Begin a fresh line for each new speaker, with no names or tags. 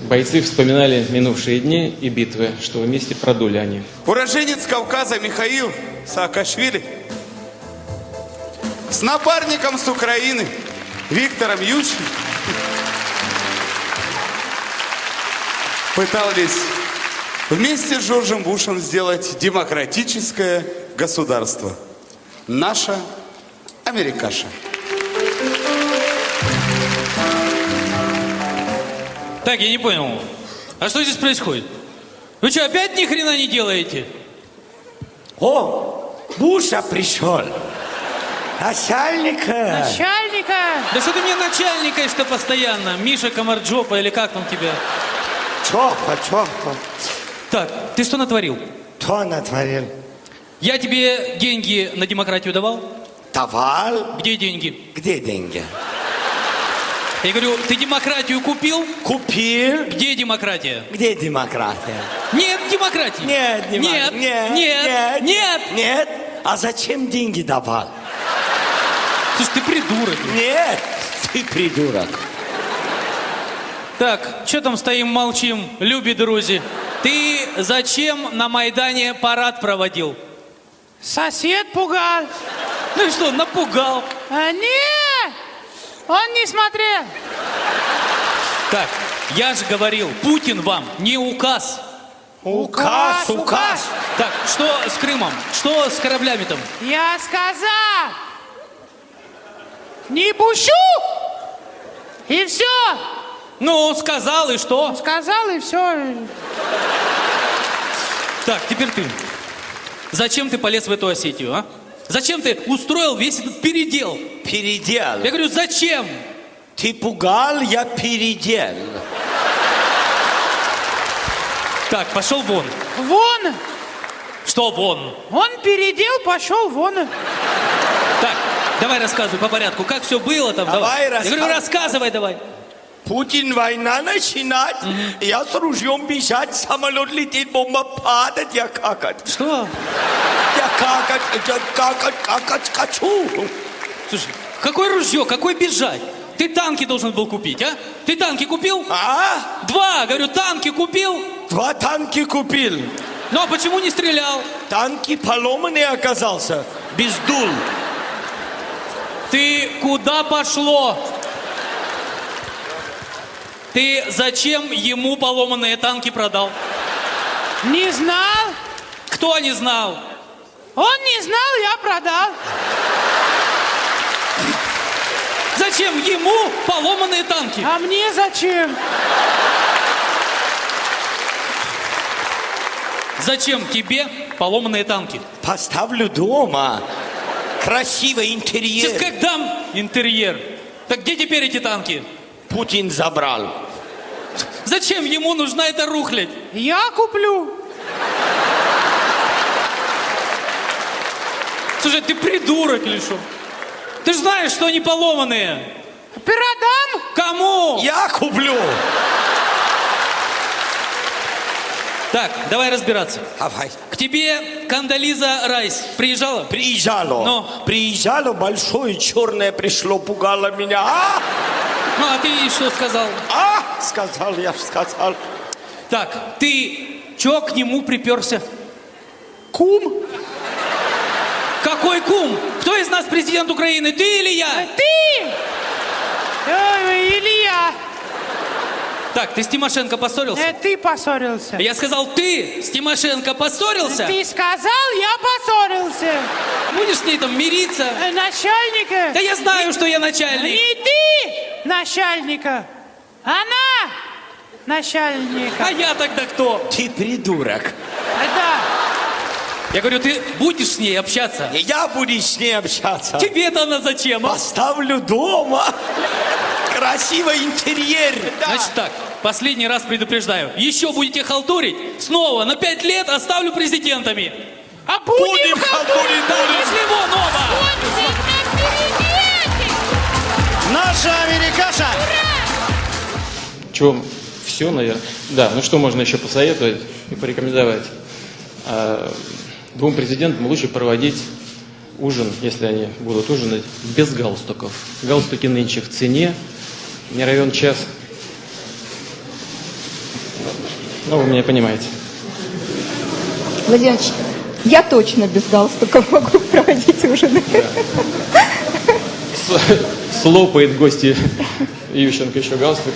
Бойцы вспоминали минувшие дни и битвы, что вместе продули они.
Уроженец Кавказа Михаил Саакашвили с напарником с Украины Виктором Ющенко пытались вместе с Джорджем Бушем сделать демократическое государство. Наша Америкаша.
Так, я не понял. А что здесь происходит? Вы что, опять ни хрена не делаете?
О, Буша пришел. Начальника.
Начальника.
Да что ты мне начальникаешь-то постоянно? Миша Комарджопа или как там тебя?
Чопа.
Так, ты что натворил?
Кто натворил?
Я тебе деньги на демократию давал?
Давал.
Где деньги?
Где деньги?
Я говорю, ты демократию купил?
Купил.
Где демократия?
Где демократия?
Нет демократии.
Нет, Нет. А зачем деньги давал?
Слушай, ты придурок.
Нет, ты придурок.
Так, что там стоим, молчим, люби друзі? Ты зачем на Майдане парад проводил?
Сосед пугал.
Ну и что, напугал?
Нет, он не смотрел.
Так, я же говорил, Путин вам не указ.
Указ.
Так, что с Крымом? Что с кораблями там?
Я сказал, не пущу. И все.
Ну, сказал, и что?
Сказал, и все.
Так, теперь ты. Зачем ты полез в эту Осетию, а? Зачем ты устроил весь этот передел?
Передел.
Я говорю, зачем?
Ты пугал, я передел.
Так, пошел вон.
Вон.
Что вон?
Он передел, пошел вон.
Так, давай рассказывай по порядку, как все было там.
Давай,
Я говорю, рассказывай давай.
Путин война начинать, я с ружьем бежать, самолет летит, бомба падает, я какать.
Что?
Я какать хочу.
Слушай, какое ружье, какой бежать? Ты танки должен был купить, а? Ты танки купил?
А?
2, говорю, танки купил?
2 танки купил.
Ну а почему не стрелял?
Танки поломанный оказался, без дул.
Ты куда пошло? Ты зачем ему поломанные танки продал?
Не знал.
Кто не знал?
Он не знал, я продал.
Зачем ему поломанные танки?
А мне зачем?
Зачем тебе поломанные танки?
Поставлю дома. Красивый
Сейчас
интерьер.
как дам интерьер. Так где теперь эти танки?
Путин забрал.
Зачем ему нужна эта рухлядь?
Я куплю.
Слушай, ты придурок или что? Ты же знаешь, что они поломанные.
Продам.
Кому?
Я куплю.
Так, давай разбираться.
Давай.
К тебе Кондолиза Райс приезжала?
Приезжало.
Ну?
Приезжало большое черное пришло, пугало меня.
Ну, а ты что сказал?
Сказал, я сказал.
Так, ты чё к нему приперся?
Кум.
Какой кум? Кто из нас президент Украины, ты или я?
Ты. Или я.
Так, ты с Тимошенко поссорился?
Ты поссорился.
Я сказал, ты с Тимошенко поссорился?
Ты сказал, я поссорился.
Будешь с ней там мириться?
Начальника.
Да я знаю, что я начальник.
Не ты начальника. Она начальника.
А я тогда кто?
Ты придурок.
Да.
Я говорю, ты будешь с ней общаться?
И я буду с ней общаться.
Тебе-то она зачем? А?
Поставлю дома. Красивый интерьер.
Значит так, последний раз предупреждаю. Еще будете халтурить, снова на 5 лет оставлю президентами.
А будем
халтурить.
Пошли вон оба!
Наша Америкаша!
Чего? Все, наверное. Да, ну что можно еще посоветовать и порекомендовать? Двум президентам лучше проводить ужин, если они будут ужинать, без галстуков. Галстуки нынче в цене, не равен час. Ну, вы меня понимаете.
Владимир Ильич, я точно без галстука могу проводить ужины.
Слопает гости Ющенко еще галстук.